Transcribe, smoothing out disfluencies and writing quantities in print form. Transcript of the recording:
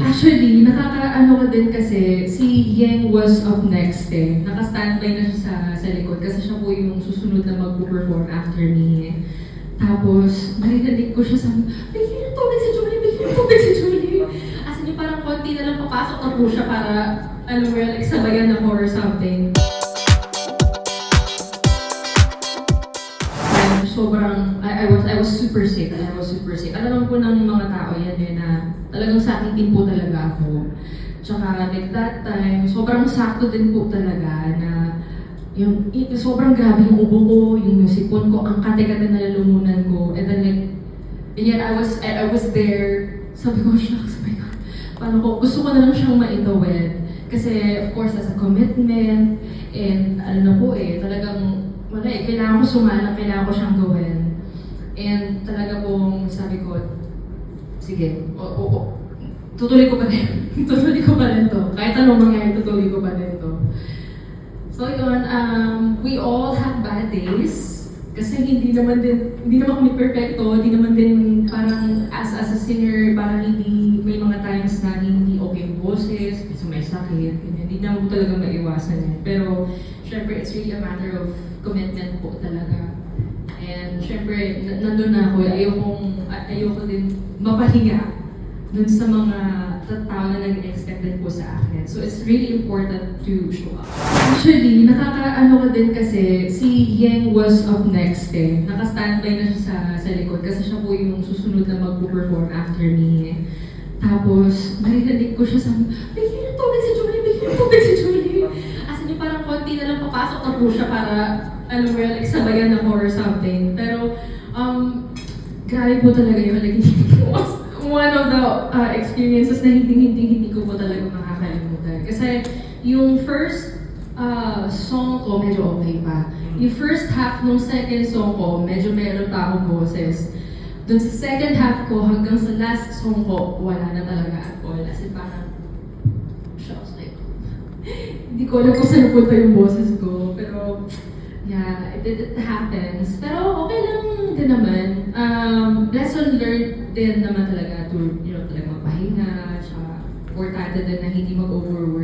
Actually, nakakaano ko din kasi si Yeng was up next eh. Naka-standby na siya sa likod kasi siya po yung susunod na mag-perform after me eh. Tapos, narinig ko siya sa bigyan ng tubig si Julie, bigyan ng tubig si Julie. As in, parang konti na lang papasok na po siya para, alam mo, like, sabayan ako or something. I was super sick. Alam naman po ng mga tao yan eh na talagang sa akin din po talaga ako. Tsaka like that time, sobrang sakto din po talaga na sobrang grabe yung ubo ko, yung sipon ko, ang kate-kate na lalamunan ko. And then like, and yet I was there, sabi ko, shucks, oh my God, paano ko, gusto ko na lang siyang maitawid. Kasi of course, as a commitment, and ano na po eh, talagang wala eh, kailangan ko sumalang, kailangan ko siyang gawin. And talaga pong sabi ko, sige, tutuloy ko pa rin. Tutuloy ko pa rin to. Kahit anong mangyari, tutuloy ko pa rin to. So yun, we all have bad days. Kasi hindi naman kami perfecto, hindi naman din parang as a singer, parang hindi, may mga times na hindi okay yung boses, kasi may sakit, hindi naman po talaga maiwasan yan. Pero, syempre, it's really a matter of commitment po talaga. And syempre, nandun na ako, ayoko din mapahinga dun sa mga tao na nag-expect din po sa akin. So it's really important to show up. Actually, nakakaano ko din kasi si Yeng was up next eh. Naka-standby na siya sa likod kasi siya po yung susunod na mag-perform after me eh. Tapos, narinig ko siya sa bigyan ng tubig si Julie, bigyan ng tubig si Julie. As in, parang konti na lang papasok na po siya para, alam mo, like, sabayan ako or something. Pero, grabe po talaga yun. Like, one of the experiences na hindi ko po talaga makakalimutan. Kasi yung first song ko, medyo okay pa. Yung first half ng second song ko, medyo meron pa akong boses. Doon sa second half ko, hanggang sa last song ko, wala na talaga at all. As in, parang, shucks, like, hindi ko alam kung saan punta yung boses ko. Pero, yeah, it happens. Pero okay lang din naman. Lesson learned din naman talaga to, talaga magpahinga, tsaka importante din na hindi mag-overwork.